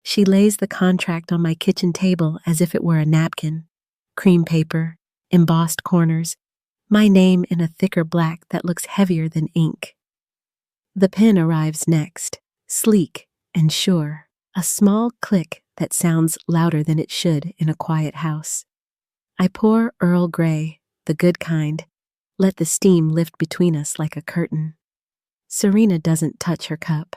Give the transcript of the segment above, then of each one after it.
She lays the contract on my kitchen table as if it were a napkin. Cream paper, embossed corners, my name in a thicker black that looks heavier than ink. The pen arrives next, sleek and sure, a small click that sounds louder than it should in a quiet house. I pour Earl Grey, the good kind, let the steam lift between us like a curtain. Serena doesn't touch her cup.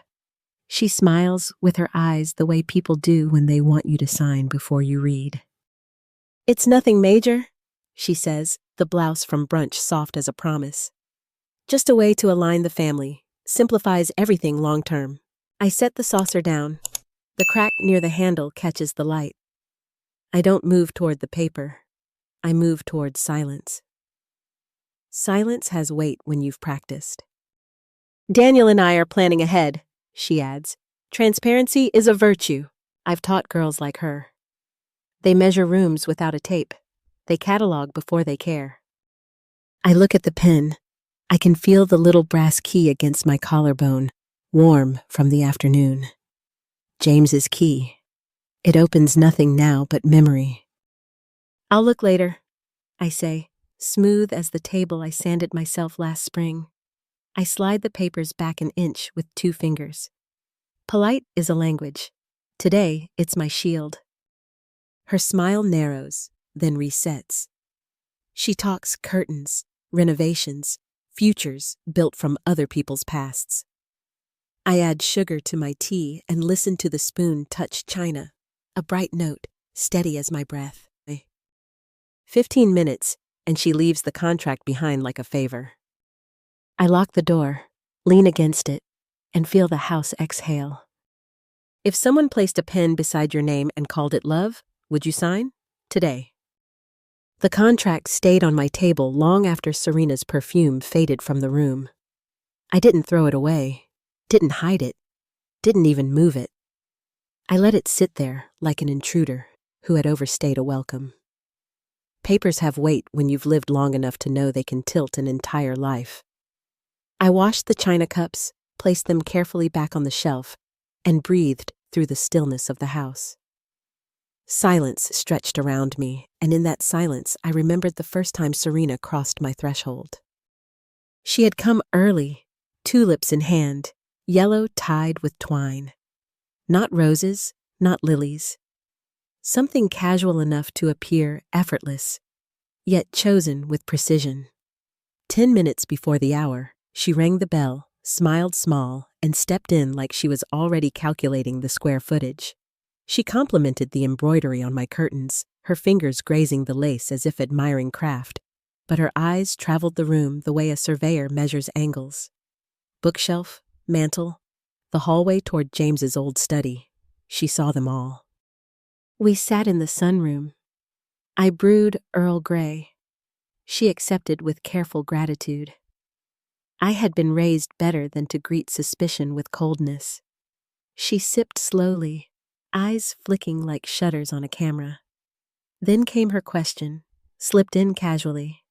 She smiles with her eyes the way people do when they want you to sign before you read. "It's nothing major," she says, the blouse from brunch soft as a promise. "Just a way to align the family. Simplifies everything long term." I set the saucer down. The crack near the handle catches the light. I don't move toward the paper. I move toward silence. Silence has weight when you've practiced. "Daniel and I are planning ahead," she adds. "Transparency is a virtue. I've taught girls like her. They measure rooms without a tape. They catalog before they care." I look at the pen. I can feel the little brass key against my collarbone, warm from the afternoon. James's key. It opens nothing now but memory. "I'll look later," I say, smooth as the table I sanded myself last spring. I slide the papers back an inch with 2 fingers. Polite is a language. Today, it's my shield. Her smile narrows, then resets. She talks curtains, renovations, futures built from other people's pasts. I add sugar to my tea and listen to the spoon touch china, a bright note, steady as my breath. 15 minutes, and she leaves the contract behind like a favor. I lock the door, lean against it, and feel the house exhale. If someone placed a pen beside your name and called it love, would you sign? Today. The contract stayed on my table long after Serena's perfume faded from the room. I didn't throw it away, didn't hide it, didn't even move it. I let it sit there like an intruder who had overstayed a welcome. Papers have weight when you've lived long enough to know they can tilt an entire life. I washed the china cups, placed them carefully back on the shelf, and breathed through the stillness of the house. Silence stretched around me, and in that silence I remembered the first time Serena crossed my threshold. She had come early, tulips in hand, yellow tied with twine. Not roses, not lilies. Something casual enough to appear effortless, yet chosen with precision. 10 minutes before the hour, she rang the bell, smiled small, and stepped in like she was already calculating the square footage. She complimented the embroidery on my curtains, her fingers grazing the lace as if admiring craft, but her eyes traveled the room the way a surveyor measures angles. Bookshelf, mantel, the hallway toward James's old study. She saw them all. We sat in the sunroom. I brewed Earl Grey. She accepted with careful gratitude. I had been raised better than to greet suspicion with coldness. She sipped slowly, eyes flicking like shutters on a camera. Then came her question, slipped in casually.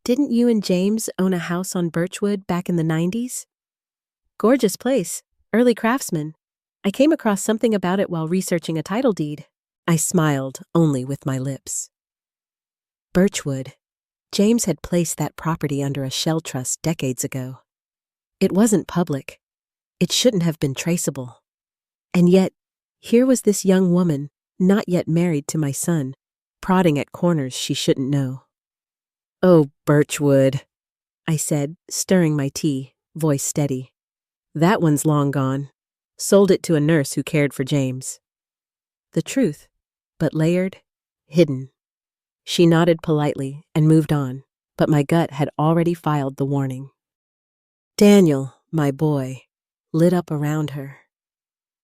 "Didn't you and James own a house on Birchwood back in the 90s? Gorgeous place, early craftsman. I came across something about it while researching a title deed." I smiled only with my lips. Birchwood. James had placed that property under a shell trust decades ago. It wasn't public. It shouldn't have been traceable. And yet, here was this young woman, not yet married to my son, prodding at corners she shouldn't know. "Oh, Birchwood," I said, stirring my tea, voice steady. "That one's long gone. Sold it to a nurse who cared for James." The truth, but layered, hidden. She nodded politely and moved on, but my gut had already filed the warning. Daniel, my boy, lit up around her.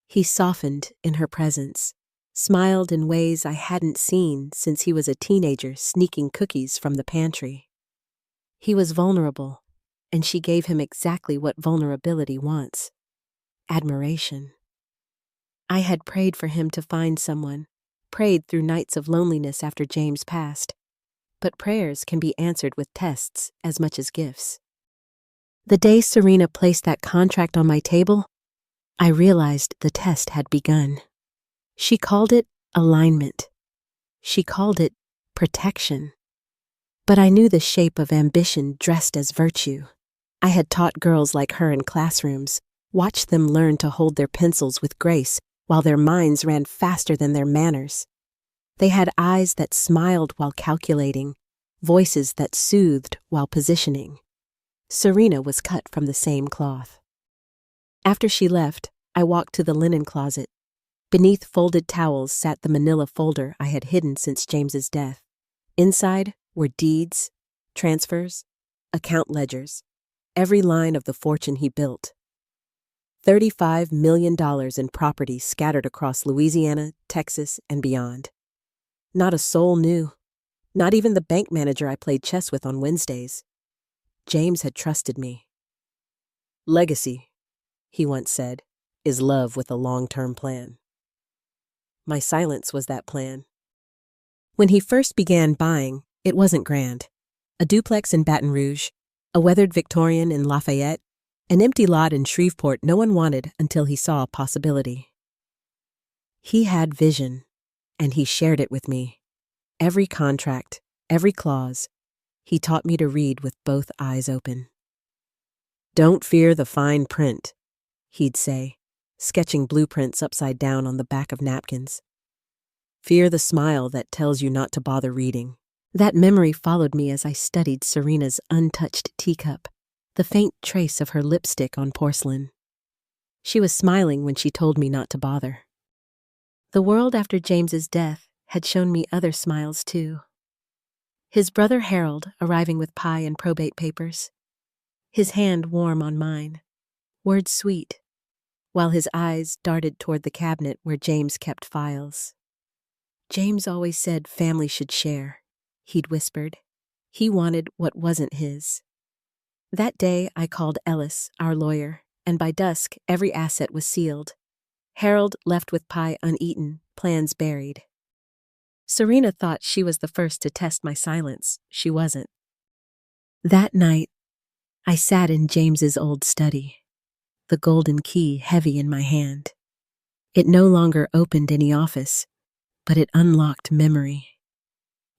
He softened in her presence, smiled in ways I hadn't seen since he was a teenager sneaking cookies from the pantry. He was vulnerable, and she gave him exactly what vulnerability wants: admiration. I had prayed for him to find someone, prayed through nights of loneliness after James passed, but prayers can be answered with tests as much as gifts. The day Serena placed that contract on my table, I realized the test had begun. She called it alignment. She called it protection. But I knew the shape of ambition dressed as virtue. I had taught girls like her in classrooms, watched them learn to hold their pencils with grace while their minds ran faster than their manners. They had eyes that smiled while calculating, voices that soothed while positioning. Serena was cut from the same cloth. After she left, I walked to the linen closet. Beneath folded towels sat the manila folder I had hidden since James's death. Inside were deeds, transfers, account ledgers, every line of the fortune he built. $35 million in property scattered across Louisiana, Texas, and beyond. Not a soul knew, not even the bank manager I played chess with on Wednesdays. James had trusted me. "Legacy," he once said, "is love with a long-term plan." My silence was that plan. When he first began buying, it wasn't grand. A duplex in Baton Rouge, a weathered Victorian in Lafayette, an empty lot in Shreveport no one wanted until he saw a possibility. He had vision, and he shared it with me. Every contract, every clause, he taught me to read with both eyes open. "Don't fear the fine print," he'd say, sketching blueprints upside down on the back of napkins. "Fear the smile that tells you not to bother reading." That memory followed me as I studied Serena's untouched teacup, the faint trace of her lipstick on porcelain. She was smiling when she told me not to bother. The world after James's death had shown me other smiles too. His brother Harold arriving with pie and probate papers, his hand warm on mine, words sweet, while his eyes darted toward the cabinet where James kept files. "James always said family should share," he'd whispered. He wanted what wasn't his. That day I called Ellis, our lawyer, and by dusk every asset was sealed. Harold left with pie uneaten, plans buried. Serena thought she was the first to test my silence. She wasn't. That night, I sat in James's old study, the golden key heavy in my hand. It no longer opened any office, but it unlocked memory.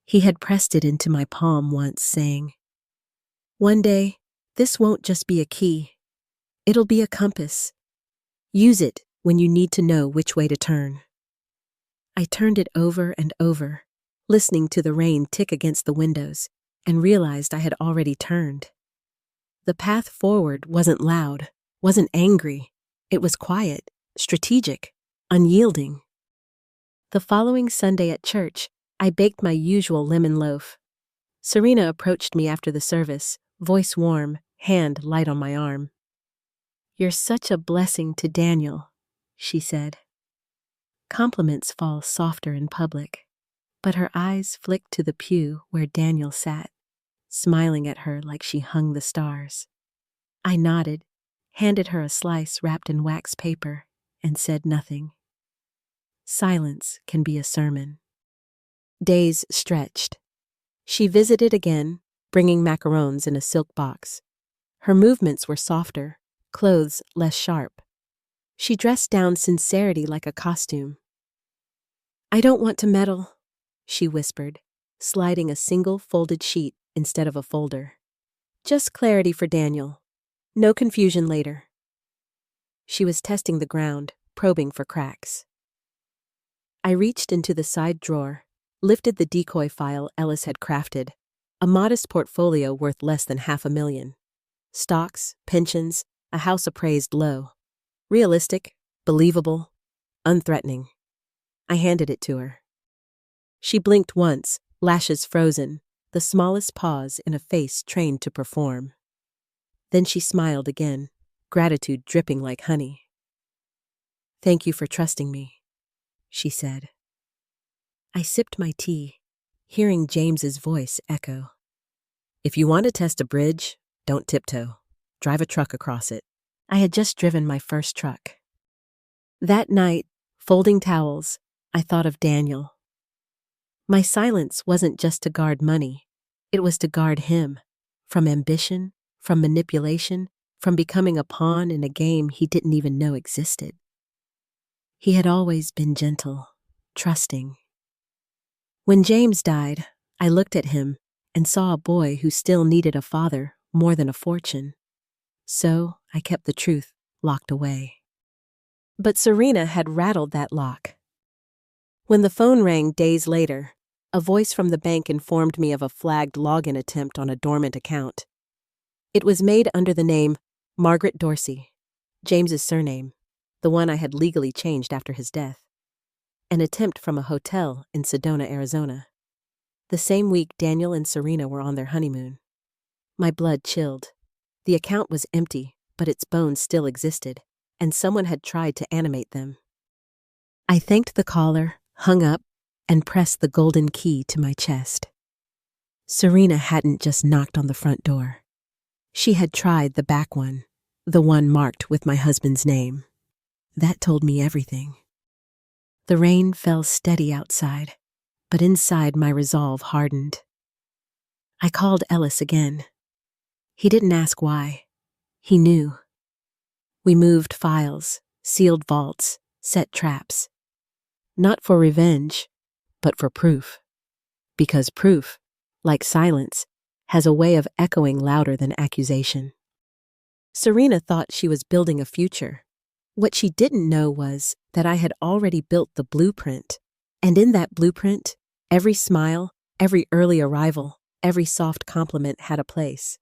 He had pressed it into my palm once, saying, "One day, this won't just be a key. It'll be a compass. Use it when you need to know which way to turn." I turned it over and over, listening to the rain tick against the windows, and realized I had already turned. The path forward wasn't loud, wasn't angry. It was quiet, strategic, unyielding. The following Sunday at church, I baked my usual lemon loaf. Serena approached me after the service, voice warm, hand light on my arm. "You're such a blessing to Daniel," she said. Compliments fall softer in public, but her eyes flicked to the pew where Daniel sat, smiling at her like she hung the stars. I nodded, handed her a slice wrapped in wax paper, and said nothing. Silence can be a sermon. Days stretched. She visited again, bringing macarons in a silk box. Her movements were softer, clothes less sharp. She dressed down sincerity like a costume. "I don't want to meddle," she whispered, sliding a single folded sheet instead of a folder. "Just clarity for Daniel. No confusion later." She was testing the ground, probing for cracks. I reached into the side drawer, lifted the decoy file Ellis had crafted, a modest portfolio worth less than $500,000. Stocks, pensions, a house appraised low. Realistic, believable, unthreatening. I handed it to her. She blinked once, lashes frozen, the smallest pause in a face trained to perform. Then she smiled again, gratitude dripping like honey. "Thank you for trusting me," she said. I sipped my tea, hearing James's voice echo. "If you want to test a bridge, don't tiptoe. Drive a truck across it." I had just driven my first truck. That night, folding towels, I thought of Daniel. My silence wasn't just to guard money. It was to guard him, from ambition, from manipulation, from becoming a pawn in a game he didn't even know existed. He had always been gentle, trusting. When James died, I looked at him and saw a boy who still needed a father more than a fortune. So I kept the truth locked away. But Serena had rattled that lock. When the phone rang days later, a voice from the bank informed me of a flagged login attempt on a dormant account. It was made under the name Margaret Dorsey, James's surname, the one I had legally changed after his death. An attempt from a hotel in Sedona, Arizona. The same week Daniel and Serena were on their honeymoon. My blood chilled. The account was empty, but its bones still existed, and someone had tried to animate them. I thanked the caller, hung up, and pressed the golden key to my chest. Serena hadn't just knocked on the front door. She had tried the back one, the one marked with my husband's name. That told me everything. The rain fell steady outside, but inside my resolve hardened. I called Ellis again. He didn't ask why. He knew. We moved files, sealed vaults, set traps. Not for revenge, but for proof. Because proof, like silence, has a way of echoing louder than accusation. Serena thought she was building a future. What she didn't know was that I had already built the blueprint, and in that blueprint, every smile, every early arrival, every soft compliment had a place.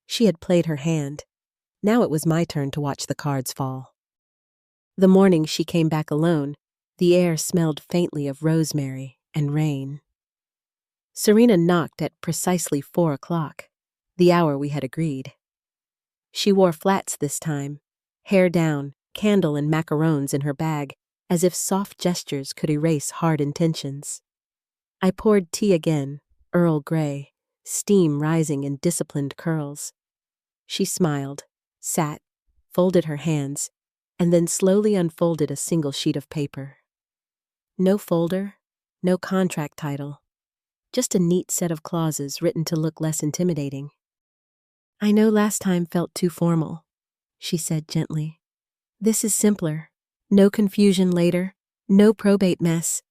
She had played her hand. Now it was my turn to watch the cards fall. The morning she came back alone, the air smelled faintly of rosemary and rain. Serena knocked at precisely 4 o'clock, the hour we had agreed. She wore flats this time, hair down, candle and macarons in her bag, as if soft gestures could erase hard intentions. I poured tea again, Earl Grey, steam rising in disciplined curls. She smiled, sat, folded her hands, and then slowly unfolded a single sheet of paper. No folder, no contract title, just a neat set of clauses written to look less intimidating. "I know last time felt too formal," she said gently. "This is simpler. No confusion later, no probate mess.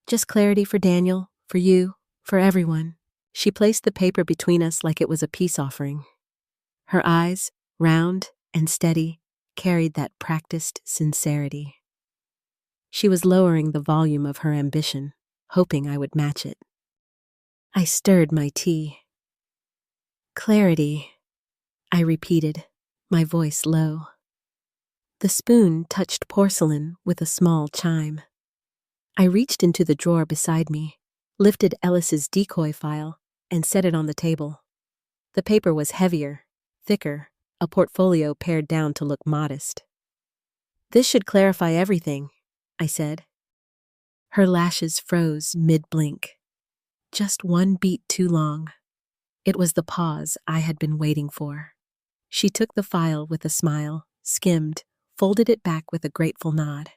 Just clarity for Daniel, for you, for everyone." She placed the paper between us like it was a peace offering. Her eyes, round and steady, carried that practiced sincerity. She was lowering the volume of her ambition, hoping I would match it. I stirred my tea. "Clarity," I repeated, my voice low. The spoon touched porcelain with a small chime. I reached into the drawer beside me, lifted Ellis's decoy file, and set it on the table. The paper was heavier, thicker, a portfolio pared down to look modest. "This should clarify everything," I said. Her lashes froze mid-blink. Just one beat too long. It was the pause I had been waiting for. She took the file with a smile, skimmed, folded it back with a grateful nod.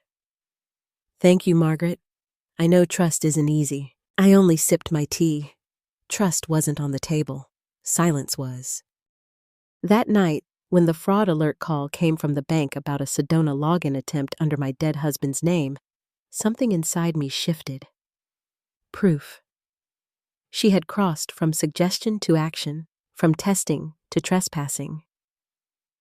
"Thank you, Margaret. I know trust isn't easy." I only sipped my tea. Trust wasn't on the table. Silence was. That night, when the fraud alert call came from the bank about a Sedona login attempt under my dead husband's name, something inside me shifted. Proof. She had crossed from suggestion to action, from testing to trespassing.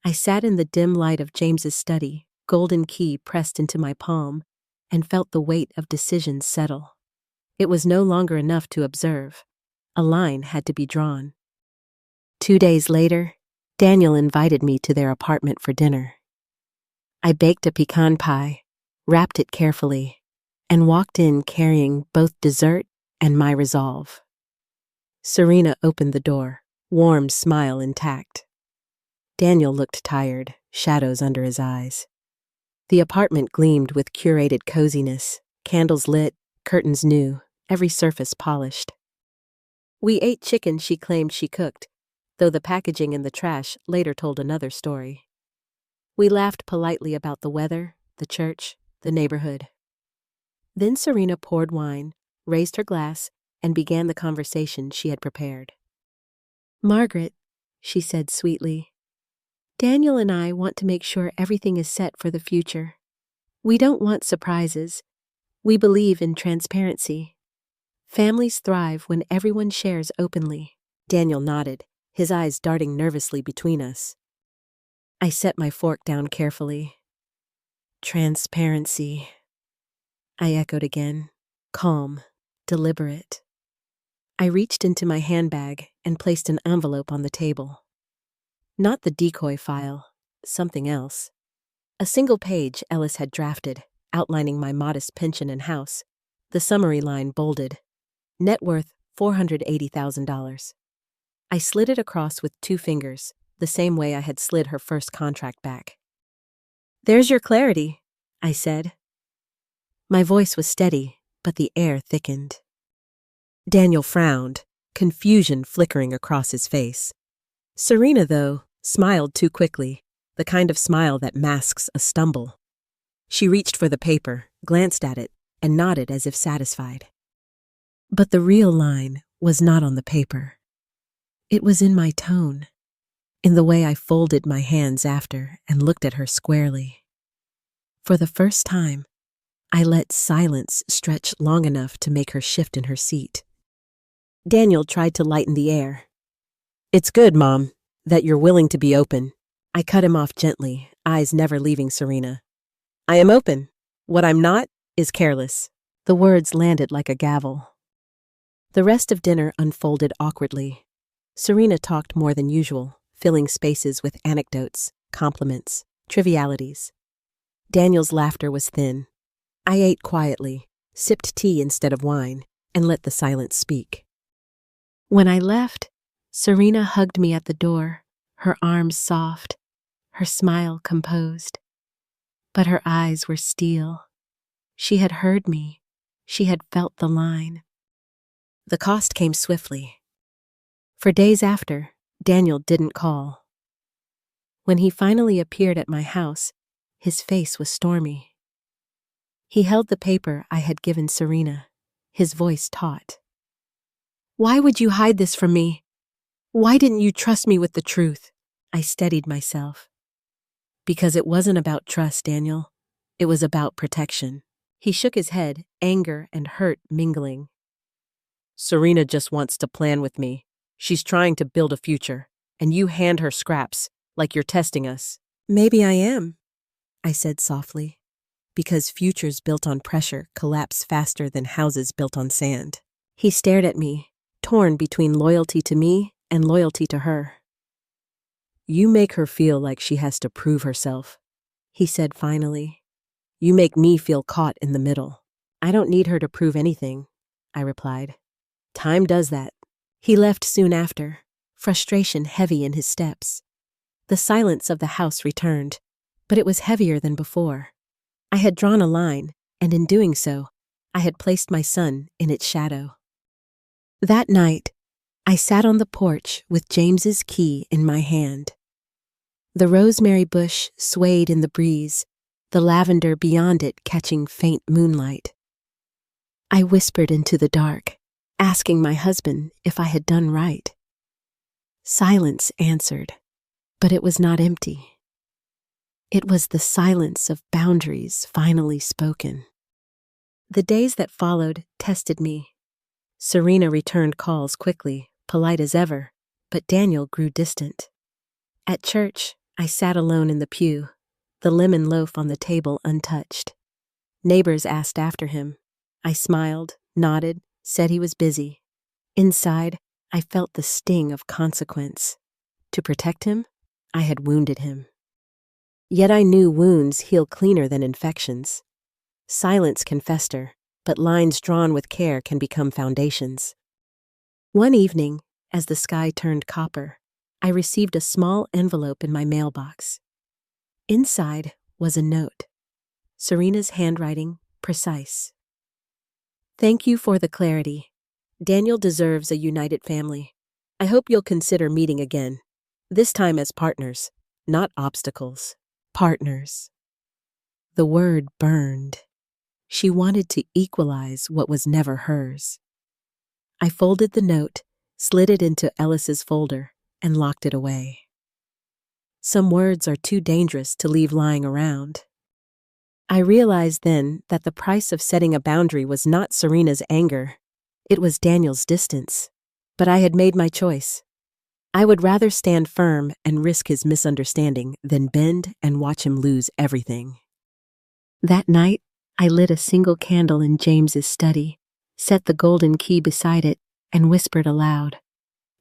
I sat in the dim light of James's study, golden key pressed into my palm, and felt the weight of decisions settle. It was no longer enough to observe. A line had to be drawn. 2 days later, Daniel invited me to their apartment for dinner. I baked a pecan pie, wrapped it carefully, and walked in carrying both dessert and my resolve. Serena opened the door, warm smile intact. Daniel looked tired, shadows under his eyes. The apartment gleamed with curated coziness, candles lit, curtains new, every surface polished. We ate chicken she claimed she cooked, though the packaging in the trash later told another story. We laughed politely about the weather, the church, the neighborhood. Then Serena poured wine, raised her glass, and began the conversation she had prepared. "Margaret," she said sweetly, "Daniel and I want to make sure everything is set for the future. We don't want surprises. We believe in transparency. Families thrive when everyone shares openly. Daniel nodded, his eyes darting nervously between us. I set my fork down carefully. Transparency, I echoed again, calm, deliberate. I reached into my handbag and placed an envelope on the table. Not the decoy file, something else. A single page Ellis had drafted, outlining my modest pension and house. The summary line bolded. Net worth $480,000. I slid it across with 2 fingers, the same way I had slid her first contract back. "There's your clarity," I said. My voice was steady, but the air thickened. Daniel frowned, confusion flickering across his face. Serena, though, smiled too quickly, the kind of smile that masks a stumble. She reached for the paper, glanced at it, and nodded as if satisfied. But the real line was not on the paper. It was in my tone, in the way I folded my hands after and looked at her squarely. For the first time, I let silence stretch long enough to make her shift in her seat. Daniel tried to lighten the air. "It's good, Mom, that you're willing to be open." I cut him off gently, eyes never leaving Serena. "I am open. What I'm not is careless." The words landed like a gavel. The rest of dinner unfolded awkwardly. Serena talked more than usual, filling spaces with anecdotes, compliments, trivialities. Daniel's laughter was thin. I ate quietly, sipped tea instead of wine, and let the silence speak. When I left, Serena hugged me at the door, her arms soft, her smile composed. But her eyes were steel. She had heard me. She had felt the line. The cost came swiftly. For days after, Daniel didn't call. When he finally appeared at my house, his face was stormy. He held the paper I had given Serena, his voice taut. "Why would you hide this from me? Why didn't you trust me with the truth?" I steadied myself. "Because it wasn't about trust, Daniel. It was about protection." He shook his head, anger and hurt mingling. "Serena just wants to plan with me. She's trying to build a future, and you hand her scraps, like you're testing us." "Maybe I am," I said softly, "because futures built on pressure collapse faster than houses built on sand." He stared at me, torn between loyalty to me and loyalty to her. "You make her feel like she has to prove herself," he said finally. "You make me feel caught in the middle." "I don't need her to prove anything," I replied. "Time does that." He left soon after, frustration heavy in his steps. The silence of the house returned, but it was heavier than before. I had drawn a line, and in doing so, I had placed my son in its shadow. That night, I sat on the porch with James's key in my hand. The rosemary bush swayed in the breeze, the lavender beyond it catching faint moonlight. I whispered into the dark, asking my husband if I had done right. Silence answered, but it was not empty. It was the silence of boundaries finally spoken. The days that followed tested me. Serena returned calls quickly, polite as ever, but Daniel grew distant. At church, I sat alone in the pew, the lemon loaf on the table untouched. Neighbors asked after him. I smiled, nodded, said he was busy. Inside, I felt the sting of consequence. To protect him, I had wounded him. Yet I knew wounds heal cleaner than infections. Silence can fester, but lines drawn with care can become foundations. One evening, as the sky turned copper, I received a small envelope in my mailbox. Inside was a note. Serena's handwriting, precise. "Thank you for the clarity. Daniel deserves a united family. I hope you'll consider meeting again, this time as partners, not obstacles. Partners." The word burned. She wanted to equalize what was never hers. I folded the note, slid it into Ellis's folder, and locked it away. Some words are too dangerous to leave lying around. I realized then that the price of setting a boundary was not Serena's anger. It was Daniel's distance. But I had made my choice. I would rather stand firm and risk his misunderstanding than bend and watch him lose everything. That night, I lit a single candle in James's study, set the golden key beside it, and whispered aloud,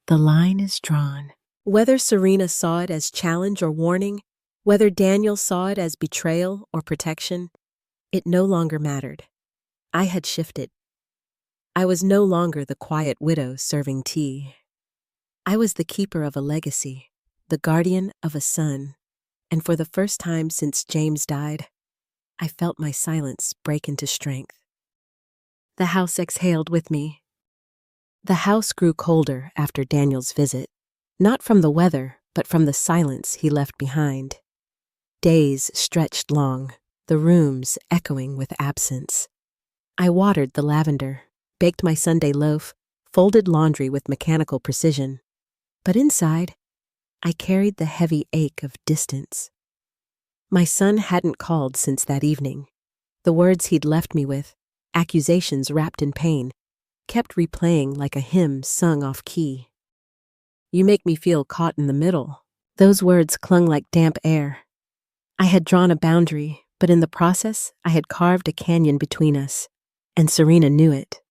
"The line is drawn." Whether Serena saw it as challenge or warning, whether Daniel saw it as betrayal or protection, it no longer mattered. I had shifted. I was no longer the quiet widow serving tea. I was the keeper of a legacy, the guardian of a son, and for the first time since James died, I felt my silence break into strength. The house exhaled with me. The house grew colder after Daniel's visit, not from the weather, but from the silence he left behind. Days stretched long, the rooms echoing with absence. I watered the lavender, baked my Sunday loaf, folded laundry with mechanical precision. But inside, I carried the heavy ache of distance. My son hadn't called since that evening. The words he'd left me with, accusations wrapped in pain, kept replaying like a hymn sung off key. "You make me feel caught in the middle." Those words clung like damp air. I had drawn a boundary, but in the process, I had carved a canyon between us, and Serena knew it.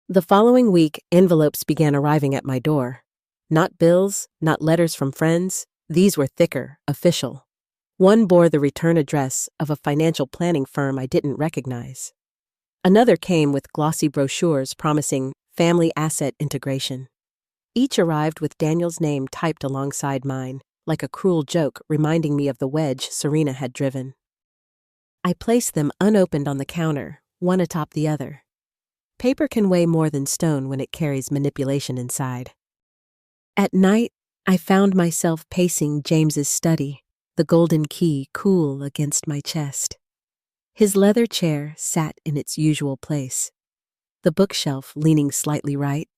The following week, envelopes began arriving at my door. Not bills, not letters from friends. These were thicker, official. One bore the return address of a financial planning firm I didn't recognize. Another came with glossy brochures promising family asset integration. Each arrived with Daniel's name typed alongside mine, like a cruel joke reminding me of the wedge Serena had driven. I placed them unopened on the counter, one atop the other. Paper can weigh more than stone when it carries manipulation inside. At night, I found myself pacing James's study, the golden key cool against my chest. His leather chair sat in its usual place, the bookshelf leaning slightly right,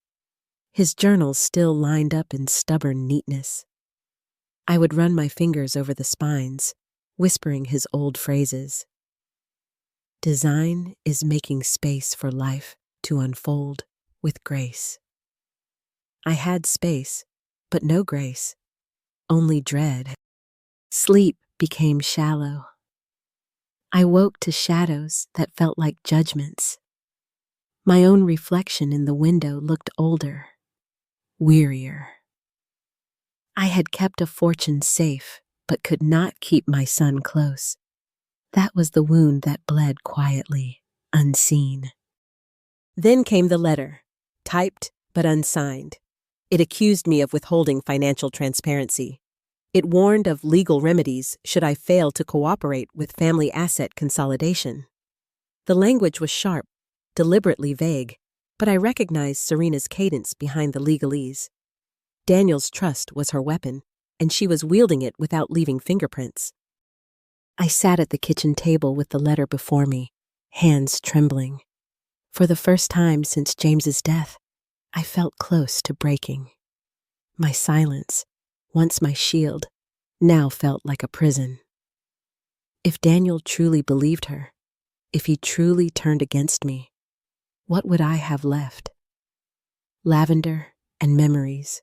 his journals still lined up in stubborn neatness. I would run my fingers over the spines, whispering his old phrases. Design is making space for life to unfold with grace. I had space, but no grace, only dread. Sleep became shallow. I woke to shadows that felt like judgments. My own reflection in the window looked older, wearier. I had kept a fortune safe, but could not keep my son close. That was the wound that bled quietly, unseen. Then came the letter, typed but unsigned. It accused me of withholding financial transparency. It warned of legal remedies should I fail to cooperate with family asset consolidation. The language was sharp, deliberately vague, but I recognized Serena's cadence behind the legalese. Daniel's trust was her weapon, and she was wielding it without leaving fingerprints. I sat at the kitchen table with the letter before me, hands trembling. For the first time since James's death, I felt close to breaking. My silence, once my shield, now felt like a prison. If Daniel truly believed her, if he truly turned against me, what would I have left? Lavender and memories.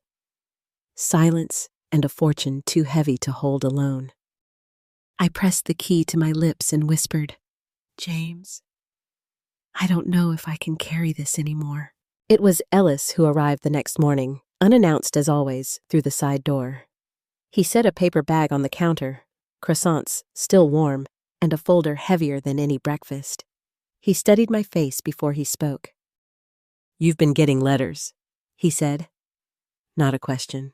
Silence and a fortune too heavy to hold alone. I pressed the key to my lips and whispered, "James, I don't know if I can carry this anymore." It was Ellis who arrived the next morning, unannounced as always, through the side door. He set a paper bag on the counter, croissants, still warm, and a folder heavier than any breakfast. He studied my face before he spoke. "You've been getting letters," he said. Not a question.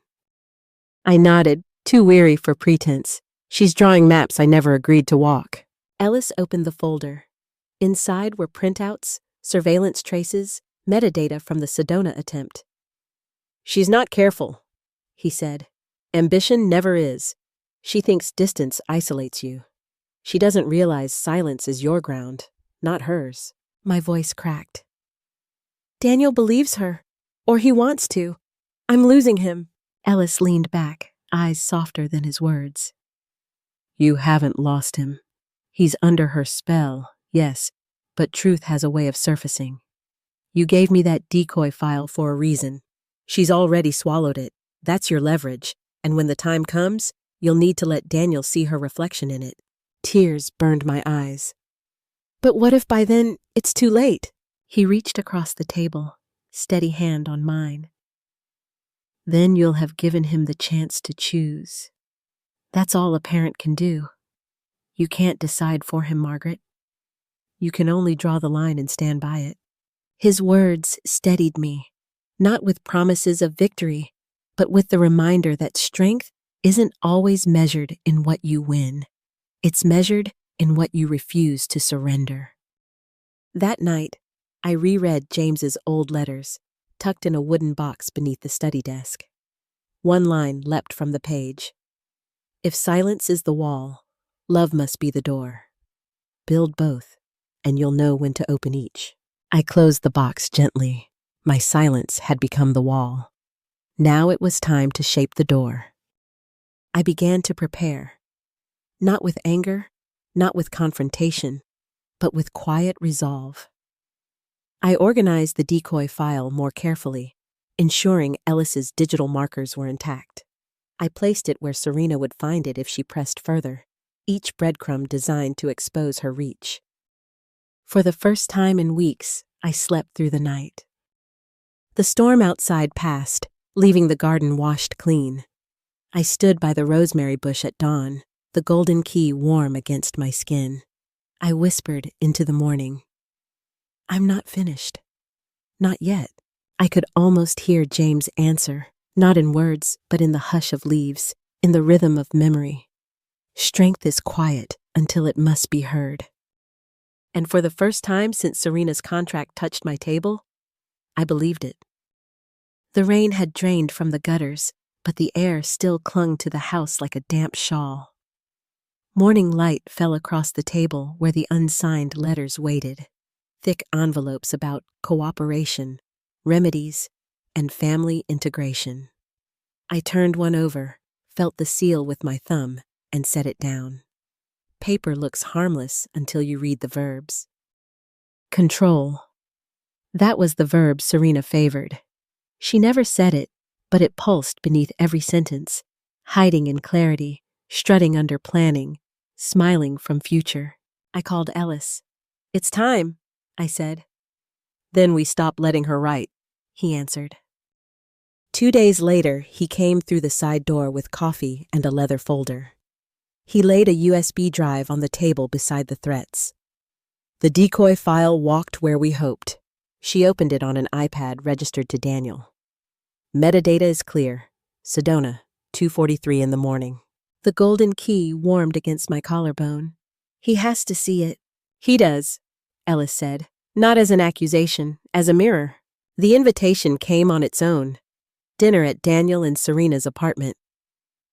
I nodded, too weary for pretense. "She's drawing maps I never agreed to walk." Ellis opened the folder. Inside were printouts, surveillance traces, metadata from the Sedona attempt. "She's not careful," he said. "Ambition never is. She thinks distance isolates you. She doesn't realize silence is your ground, not hers." My voice cracked. "Daniel believes her, or he wants to. I'm losing him." Ellis leaned back, eyes softer than his words. "You haven't lost him," He's under her spell, yes, but truth has a way of surfacing. You gave me that decoy file for a reason. She's already swallowed it. That's your leverage, and when the time comes, you'll need to let Daniel see her reflection in it. Tears burned my eyes. But what if by then it's too late? He reached across the table, steady hand on mine. Then you'll have given him the chance to choose. That's all a parent can do. You can't decide for him, Margaret. You can only draw the line and stand by it. His words steadied me, not with promises of victory, but with the reminder that strength isn't always measured in what you win. It's measured in what you refuse to surrender. That night, I reread James's old letters, tucked in a wooden box beneath the study desk. One line leapt from the page. If silence is the wall, love must be the door. Build both, and you'll know when to open each. I closed the box gently. My silence had become the wall. Now it was time to shape the door. I began to prepare, not with anger, not with confrontation, but with quiet resolve. I organized the decoy file more carefully, ensuring Ellis's digital markers were intact. I placed it where Serena would find it if she pressed further, each breadcrumb designed to expose her reach. For the first time in weeks, I slept through the night. The storm outside passed, leaving the garden washed clean. I stood by the rosemary bush at dawn, the golden key warm against my skin. I whispered into the morning, "I'm not finished. Not yet." I could almost hear James answer, not in words, but in the hush of leaves, in the rhythm of memory. Strength is quiet until it must be heard. And for the first time since Serena's contract touched my table, I believed it. The rain had drained from the gutters, but the air still clung to the house like a damp shawl. Morning light fell across the table where the unsigned letters waited, thick envelopes about cooperation, remedies, and family integration. I turned one over, felt the seal with my thumb, and set it down. Paper looks harmless until you read the verbs. Control. That was the verb Serena favored. She never said it, but it pulsed beneath every sentence, hiding in clarity, strutting under planning, smiling from future. I called Ellis. "It's time," I said. "Then we stopped letting her write," he answered. 2 days later, he came through the side door with coffee and a leather folder. He laid a USB drive on the table beside the threats. The decoy file walked where we hoped. She opened it on an iPad registered to Daniel. Metadata is clear. Sedona, 2:43 in the morning. The golden key warmed against my collarbone. "He has to see it." "He does," Ellis said. "Not as an accusation, as a mirror." The invitation came on its own. Dinner at Daniel and Serena's apartment.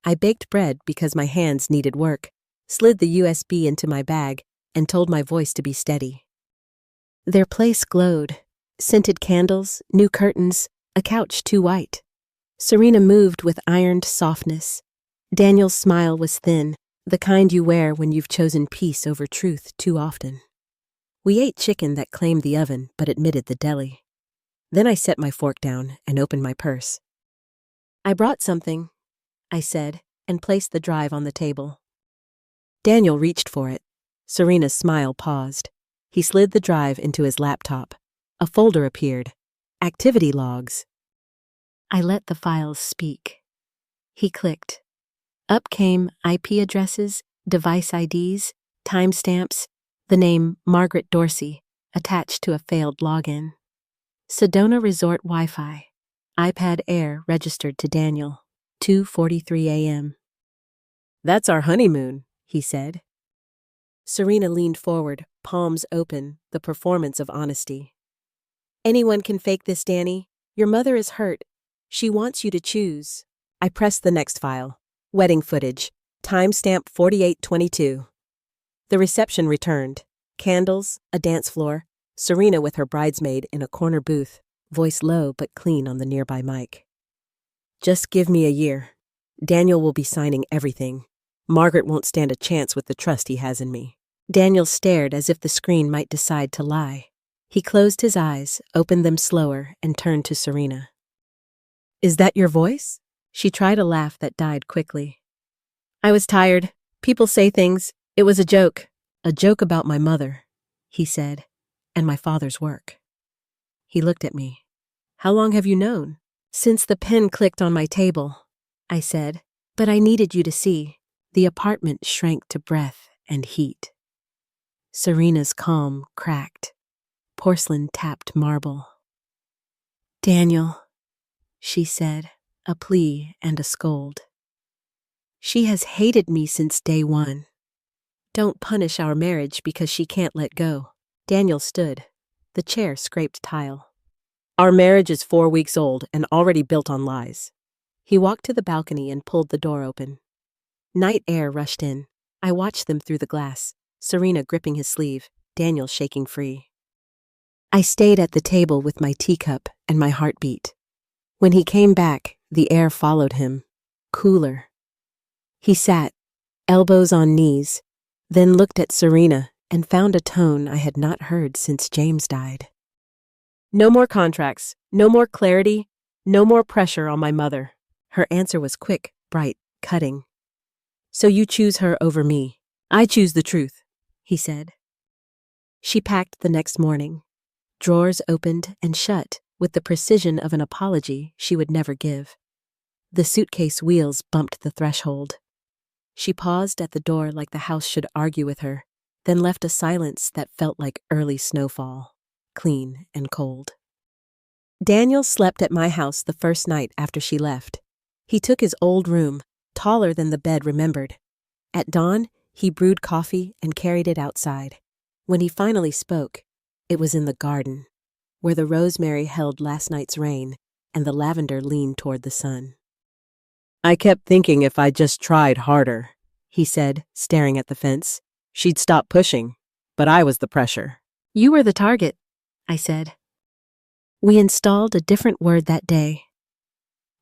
I baked bread because my hands needed work, slid the USB into my bag, and told my voice to be steady. Their place glowed. Scented candles, new curtains, a couch too white. Serena moved with ironed softness. Daniel's smile was thin, the kind you wear when you've chosen peace over truth too often. We ate chicken that claimed the oven but admitted the deli. Then I set my fork down and opened my purse. "I brought something," I said, and placed the drive on the table. Daniel reached for it. Serena's smile paused. He slid the drive into his laptop. A folder appeared. Activity logs. I let the files speak. He clicked. Up came IP addresses, device IDs, timestamps, the name Margaret Dorsey, attached to a failed login. Sedona Resort Wi-Fi. iPad Air registered to Daniel. 2:43 a.m. "That's our honeymoon," he said. Serena leaned forward, palms open, the performance of honesty. "Anyone can fake this, Danny. Your mother is hurt. She wants you to choose." I pressed the next file. Wedding footage. Timestamp 48:22. The reception returned. Candles, a dance floor, Serena with her bridesmaid in a corner booth, voice low but clean on the nearby mic. "Just give me a year. Daniel will be signing everything. Margaret won't stand a chance with the trust he has in me." Daniel stared as if the screen might decide to lie. He closed his eyes, opened them slower, and turned to Serena. "Is that your voice?" She tried a laugh that died quickly. "I was tired. People say things. It was a joke." "A joke about my mother," he said, "and my father's work." He looked at me. "How long have you known?" "Since the pen clicked on my table," I said. "But I needed you to see." The apartment shrank to breath and heat. Serena's calm cracked. Porcelain tapped marble. "Daniel," she said, a plea and a scold. "She has hated me since day one. Don't punish our marriage because she can't let go." Daniel stood. The chair scraped tile. "Our marriage is 4 weeks old and already built on lies." He walked to the balcony and pulled the door open. Night air rushed in. I watched them through the glass, Serena gripping his sleeve, Daniel shaking free. I stayed at the table with my teacup and my heartbeat. When he came back, the air followed him, cooler. He sat, elbows on knees, then looked at Serena and found a tone I had not heard since James died. "No more contracts, no more clarity, no more pressure on my mother." Her answer was quick, bright, cutting. "So you choose her over me." "I choose the truth," he said. She packed the next morning. Drawers opened and shut with the precision of an apology she would never give. The suitcase wheels bumped the threshold. She paused at the door like the house should argue with her, then left a silence that felt like early snowfall, clean and cold. Daniel slept at my house the first night after she left. He took his old room, taller than the bed remembered. At dawn, he brewed coffee and carried it outside. When he finally spoke, it was in the garden, where the rosemary held last night's rain and the lavender leaned toward the sun. "I kept thinking if I just tried harder," he said, staring at the fence, "she'd stop pushing, but I was the pressure." "You were the target," I said. We installed a different word that day.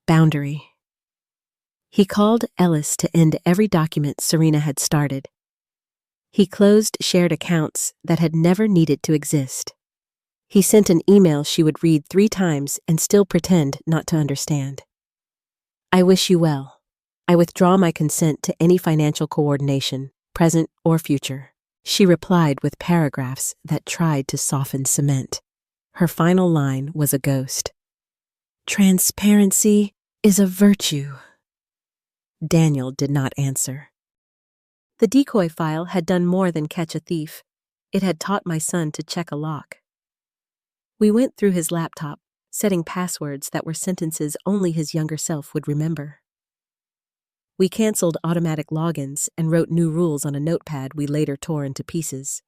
Boundary. He called Ellis to end every document Serena had started. He closed shared accounts that had never needed to exist. He sent an email she would read 3 times and still pretend not to understand. "I wish you well. I withdraw my consent to any financial coordination, present or future." She replied with paragraphs that tried to soften cement. Her final line was a ghost. "Transparency is a virtue." Daniel did not answer. The decoy file had done more than catch a thief. It had taught my son to check a lock. We went through his laptop, setting passwords that were sentences only his younger self would remember. We canceled automatic logins and wrote new rules on a notepad we later tore into pieces.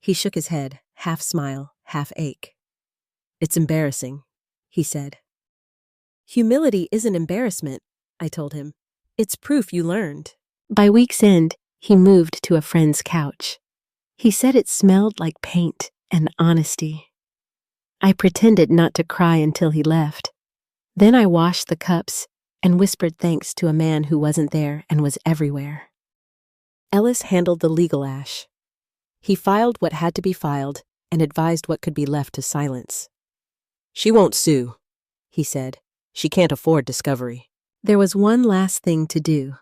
He shook his head, half smile, half ache. "It's embarrassing," he said. "Humility isn't embarrassment," I told him. "It's proof you learned." By week's end, he moved to a friend's couch. He said it smelled like paint and honesty. I pretended not to cry until he left. Then I washed the cups and whispered thanks to a man who wasn't there and was everywhere. Ellis handled the legal ash. He filed what had to be filed and advised what could be left to silence. "She won't sue," he said. "She can't afford discovery." There was one last thing to do.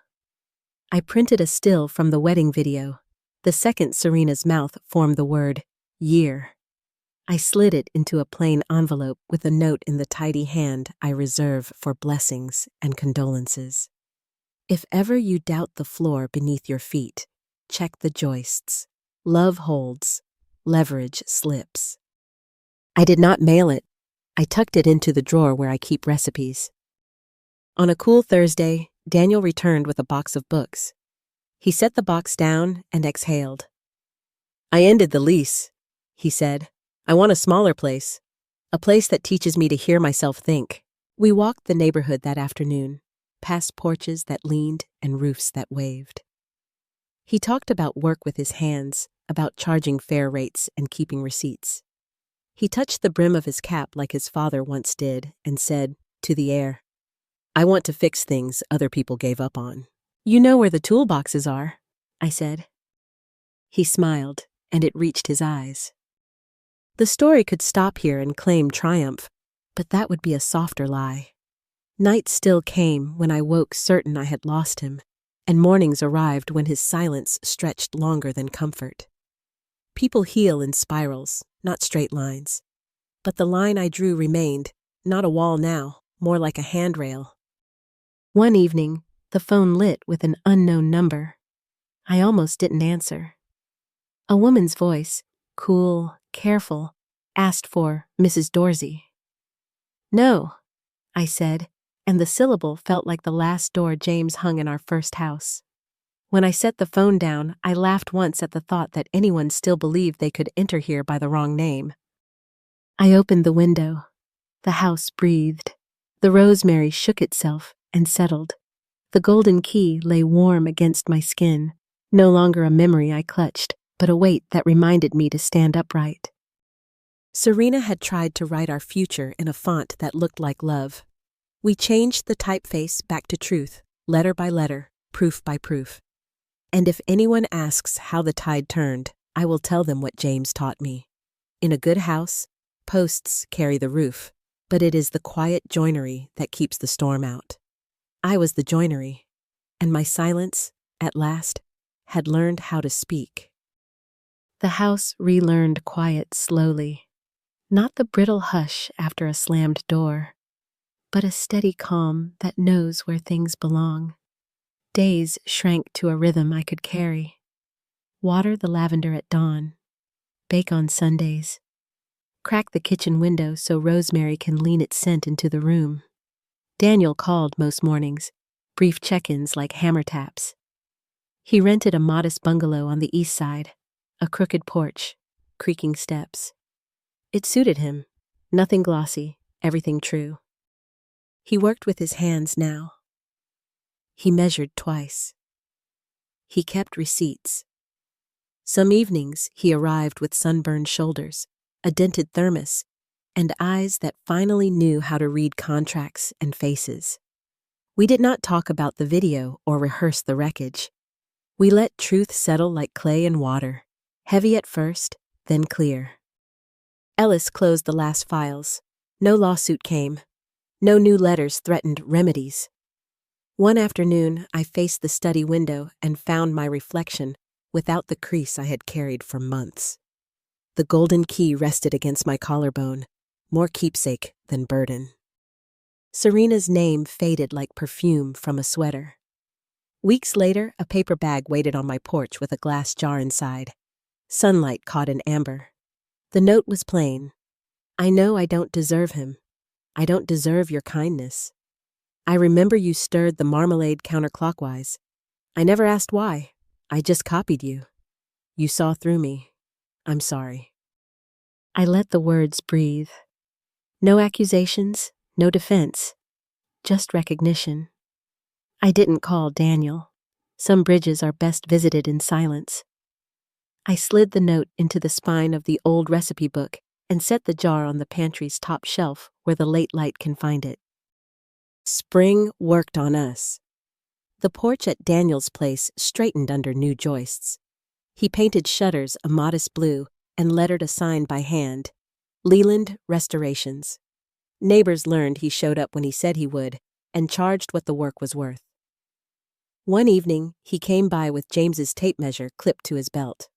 I printed a still from the wedding video. The second Serena's mouth formed the word, year. I slid it into a plain envelope with a note in the tidy hand I reserve for blessings and condolences. If ever you doubt the floor beneath your feet, check the joists. Love holds, leverage slips. I did not mail it. I tucked it into the drawer where I keep recipes. On a cool Thursday, Daniel returned with a box of books. He set the box down and exhaled. "I ended the lease," he said. "I want a smaller place, a place that teaches me to hear myself think." We walked the neighborhood that afternoon, past porches that leaned and roofs that waved. He talked about work with his hands, about charging fair rates and keeping receipts. He touched the brim of his cap like his father once did and said, to the air, "I want to fix things other people gave up on." "You know where the toolboxes are," I said. He smiled, and it reached his eyes. The story could stop here and claim triumph, but that would be a softer lie. Night still came when I woke certain I had lost him, and mornings arrived when his silence stretched longer than comfort. People heal in spirals, not straight lines. But the line I drew remained, not a wall now, more like a handrail. One evening, the phone lit with an unknown number. I almost didn't answer. A woman's voice, cool, careful, asked for Mrs. Dorsey. "No," I said, and the syllable felt like the last door James hung in our first house. When I set the phone down, I laughed once at the thought that anyone still believed they could enter here by the wrong name. I opened the window. The house breathed. The rosemary shook itself and settled. The golden key lay warm against my skin, no longer a memory I clutched, but a weight that reminded me to stand upright. Serena had tried to write our future in a font that looked like love. We changed the typeface back to truth, letter by letter, proof by proof. And if anyone asks how the tide turned, I will tell them what James taught me. In a good house, posts carry the roof, but it is the quiet joinery that keeps the storm out. I was the joinery, and my silence, at last, had learned how to speak. The house relearned quiet slowly, not the brittle hush after a slammed door, but a steady calm that knows where things belong. Days shrank to a rhythm I could carry. Water the lavender at dawn, bake on Sundays, crack the kitchen window so rosemary can lean its scent into the room. Daniel called most mornings, brief check-ins like hammer taps. He rented a modest bungalow on the east side, a crooked porch, creaking steps. It suited him, nothing glossy, everything true. He worked with his hands now. He measured twice. He kept receipts. Some evenings he arrived with sunburned shoulders, a dented thermos, and eyes that finally knew how to read contracts and faces. We did not talk about the video or rehearse the wreckage. We let truth settle like clay and water, heavy at first, then clear. Ellis closed the last files. No lawsuit came. No new letters threatened remedies. One afternoon, I faced the study window and found my reflection without the crease I had carried for months. The golden key rested against my collarbone, more keepsake than burden. Serena's name faded like perfume from a sweater. Weeks later, a paper bag waited on my porch with a glass jar inside. Sunlight caught in amber. The note was plain. I know I don't deserve him. I don't deserve your kindness. I remember you stirred the marmalade counterclockwise. I never asked why. I just copied you. You saw through me. I'm sorry. I let the words breathe. No accusations, no defense, just recognition. I didn't call Daniel. Some bridges are best visited in silence. I slid the note into the spine of the old recipe book and set the jar on the pantry's top shelf where the late light can find it. Spring worked on us. The porch at Daniel's place straightened under new joists. He painted shutters a modest blue and lettered a sign by hand, Leland Restorations. Neighbors learned he showed up when he said he would and charged what the work was worth. One evening, he came by with James's tape measure clipped to his belt.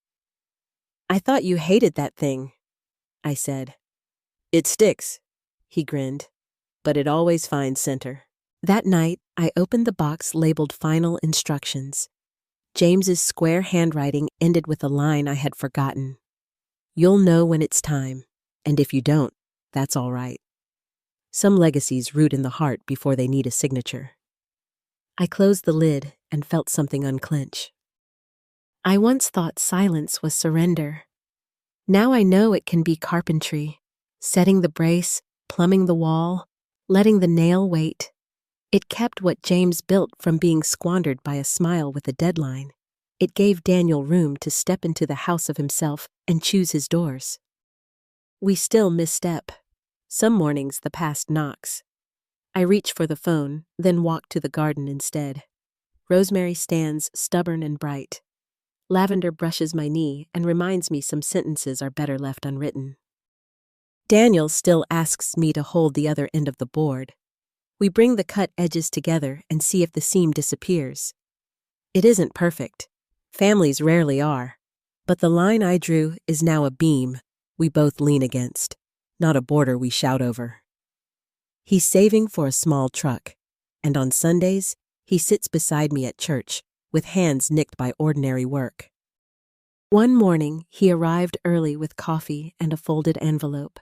I thought you hated that thing, I said. It sticks, he grinned, but it always finds center. That night, I opened the box labeled Final Instructions. James's square handwriting ended with a line I had forgotten. You'll know when it's time, and if you don't, that's all right. Some legacies root in the heart before they need a signature. I closed the lid and felt something unclench. I once thought silence was surrender. Now I know it can be carpentry, setting the brace, plumbing the wall, letting the nail wait. It kept what James built from being squandered by a smile with a deadline. It gave Daniel room to step into the house of himself and choose his doors. We still misstep. Some mornings the past knocks. I reach for the phone, then walk to the garden instead. Rosemary stands stubborn and bright. Lavender brushes my knee and reminds me some sentences are better left unwritten. Daniel still asks me to hold the other end of the board. We bring the cut edges together and see if the seam disappears. It isn't perfect. Families rarely are. But the line I drew is now a beam we both lean against, not a border we shout over. He's saving for a small truck, and on Sundays, he sits beside me at church, with hands nicked by ordinary work. One morning, he arrived early with coffee and a folded envelope.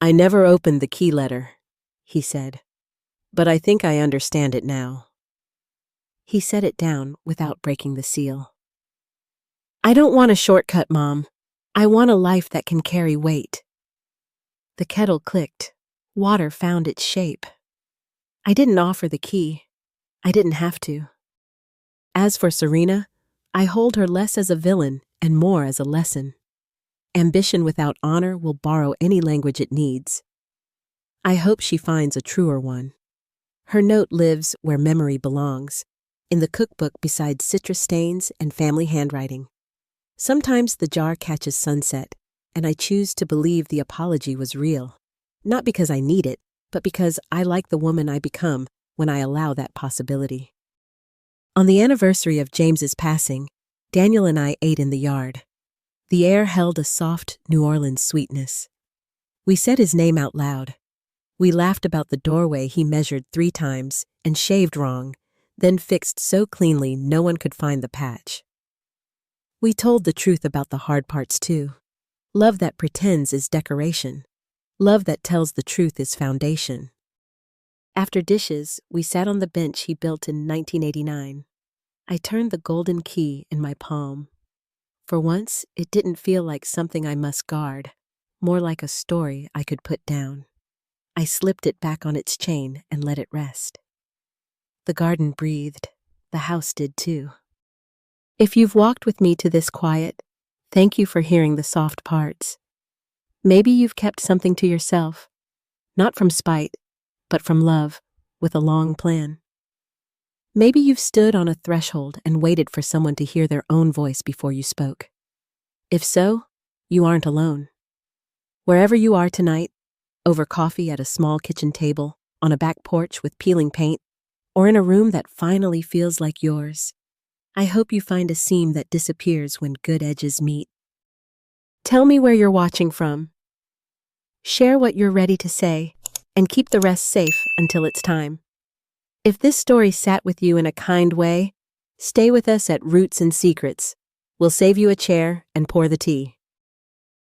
"I never opened the key letter," he said, "but I think I understand it now." He set it down without breaking the seal. "I don't want a shortcut, Mom. I want a life that can carry weight." The kettle clicked. Water found its shape. I didn't offer the key. I didn't have to. As for Serena, I hold her less as a villain and more as a lesson. Ambition without honor will borrow any language it needs. I hope she finds a truer one. Her note lives where memory belongs, in the cookbook beside citrus stains and family handwriting. Sometimes the jar catches sunset, and I choose to believe the apology was real. Not because I need it, but because I like the woman I become when I allow that possibility. On the anniversary of James's passing, Daniel and I ate in the yard. The air held a soft New Orleans sweetness. We said his name out loud. We laughed about the doorway he measured 3 times and shaved wrong, then fixed so cleanly no one could find the patch. We told the truth about the hard parts too. Love that pretends is decoration. Love that tells the truth is foundation. After dishes, we sat on the bench he built in 1989. I turned the golden key in my palm. For once, it didn't feel like something I must guard, more like a story I could put down. I slipped it back on its chain and let it rest. The garden breathed. The house did too. If you've walked with me to this quiet, thank you for hearing the soft parts. Maybe you've kept something to yourself, not from spite, but from love, with a long plan. Maybe you've stood on a threshold and waited for someone to hear their own voice before you spoke. If so, you aren't alone. Wherever you are tonight, over coffee at a small kitchen table, on a back porch with peeling paint, or in a room that finally feels like yours, I hope you find a seam that disappears when good edges meet. Tell me where you're watching from. Share what you're ready to say, and keep the rest safe until it's time. If this story sat with you in a kind way, stay with us at Roots and Secrets. We'll save you a chair and pour the tea.